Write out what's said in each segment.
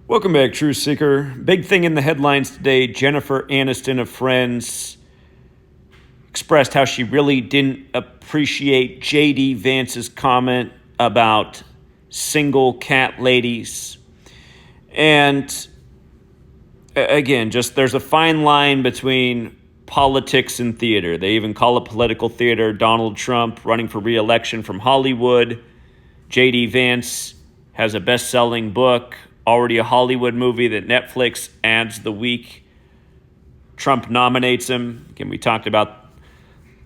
Welcome back, Truth Seeker. Big thing in the headlines today. Jennifer Aniston of Friends expressed how she really didn't appreciate JD Vance's comment about single cat ladies. And again, just there's a fine line between politics and theater. They even call it political theater. Donald Trump running for re-election from Hollywood. JD Vance has a best-selling book, already a Hollywood movie that Netflix adds the week Trump nominates him. Again, we talked about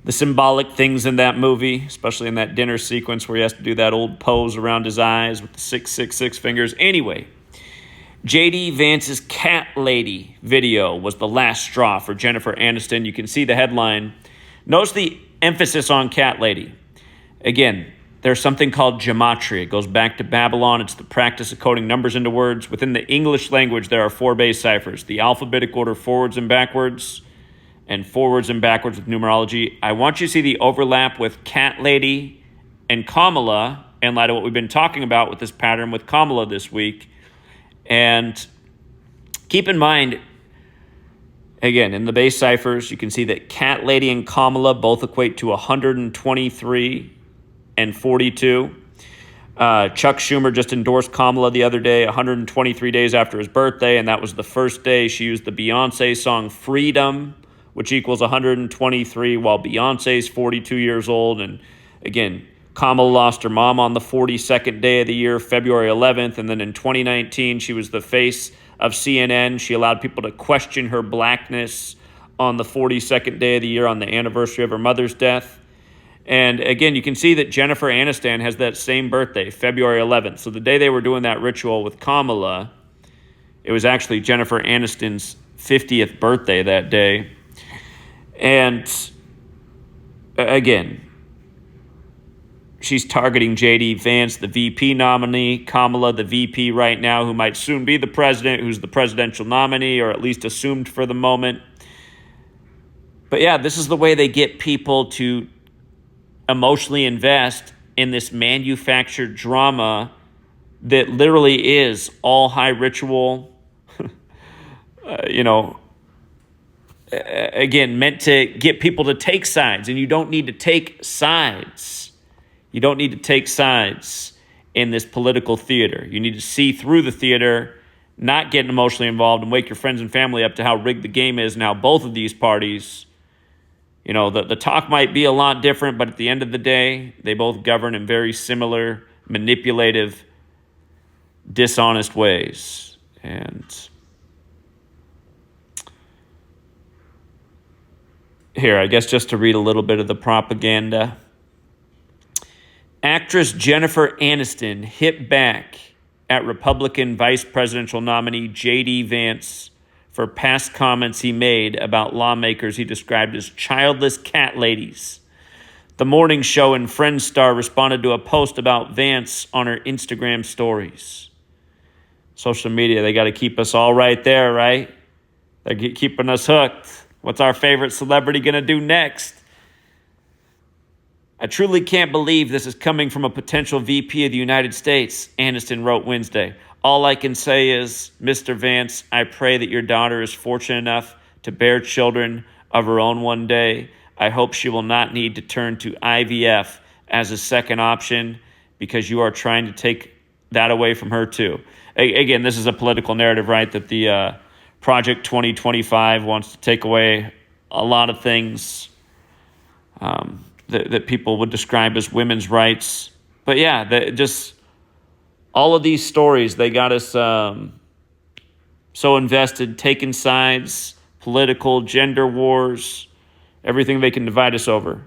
the symbolic things in that movie, especially in that dinner sequence where he has to do that old pose around his eyes with the 666 fingers. Anyway, JD Vance's cat lady video was the last straw for Jennifer Aniston. You can see the headline. Notice the emphasis on cat lady. Again, there's something called Gematria. It goes back to Babylon. It's the practice of coding numbers into words. Within the English language, there are 4 base ciphers. The alphabetic order forwards and backwards with numerology. I want you to see the overlap with cat lady and Kamala in light of what we've been talking about with this pattern with Kamala this week. And keep in mind, again, in the base ciphers, you can see that cat lady and Kamala both equate to 123 and 42. Chuck Schumer just endorsed Kamala the other day, 123 days after his birthday, and that was the first day she used the Beyonce song Freedom, which equals 123, while Beyonce's 42 years old. And again, Kamala lost her mom on the 42nd day of the year, February 11th, and then in 2019, she was the face of CNN. She allowed people to question her blackness on the 42nd day of the year on the anniversary of her mother's death. And again, you can see that Jennifer Aniston has that same birthday, February 11th. So the day they were doing that ritual with Kamala, it was actually Jennifer Aniston's 50th birthday that day. And again, she's targeting JD Vance, the VP nominee, Kamala, the VP right now, who might soon be the president, who's the presidential nominee, or at least assumed for the moment. But yeah, this is the way they get people to emotionally invest in this manufactured drama that literally is all high ritual, again, meant to get people to take sides. And you don't need to take sides. You don't need to take sides in this political theater. You need to see through the theater, not get emotionally involved, and wake your friends and family up to how rigged the game is and how both of these parties, the talk might be a lot different, but at the end of the day, they both govern in very similar, manipulative, dishonest ways. And here, I guess just to read a little bit of the propaganda. Actress Jennifer Aniston hit back at Republican vice presidential nominee JD Vance for past comments he made about lawmakers he described as childless cat ladies. The morning show and Friends star responded to a post about Vance on her Instagram stories. Social media, they got to keep us all right there, right? They're keeping us hooked. What's our favorite celebrity going to do next? I truly can't believe this is coming from a potential VP of the United States, Aniston wrote Wednesday. All I can say is, Mr. Vance, I pray that your daughter is fortunate enough to bear children of her own one day. I hope she will not need to turn to IVF as a second option because you are trying to take that away from her too. Again, this is a political narrative, right, that the Project 2025 wants to take away a lot of things that people would describe as women's rights. But yeah, just all of these stories, they got us so invested, taking sides, political, gender wars, everything they can divide us over.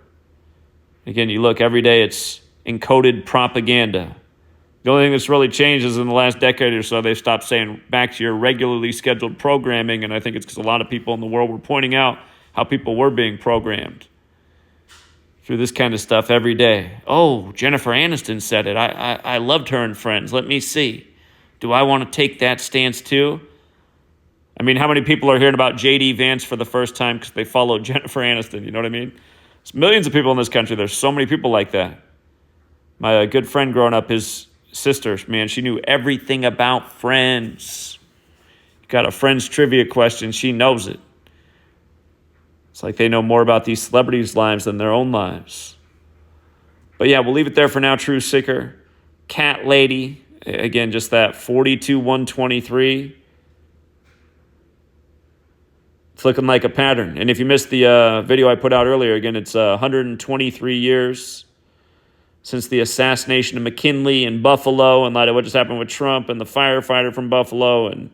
Again, you look, every day it's encoded propaganda. The only thing that's really changed is in the last decade or so, they've stopped saying back to your regularly scheduled programming, and I think it's because a lot of people in the world were pointing out how people were being programmed through this kind of stuff every day. Oh, Jennifer Aniston said it. I loved her and Friends. Let me see. Do I want to take that stance too? I mean, how many people are hearing about JD Vance for the first time because they follow Jennifer Aniston? You know what I mean? There's millions of people in this country. There's so many people like that. My good friend growing up, his sister, man, she knew everything about Friends. got a friend's trivia question, she knows it. It's like they know more about these celebrities' lives than their own lives. But yeah, we'll leave it there for now, True Seeker. Cat Lady, again, just that 42,123. It's looking like a pattern. And if you missed the video I put out earlier, again, it's 123 years since the assassination of McKinley in Buffalo, in light of what just happened with Trump and the firefighter from Buffalo, and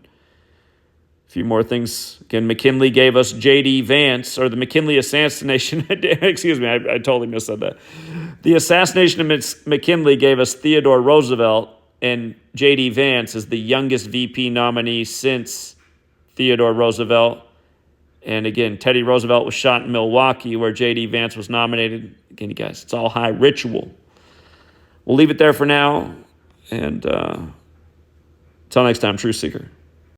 a few more things. Again, McKinley gave us JD Vance, or the McKinley assassination. Excuse me, I totally missaid that. The assassination of McKinley gave us Theodore Roosevelt, and JD Vance is the youngest VP nominee since Theodore Roosevelt. And again, Teddy Roosevelt was shot in Milwaukee, where JD Vance was nominated. Again, you guys, it's all high ritual. We'll leave it there for now. And until next time, True Seeker.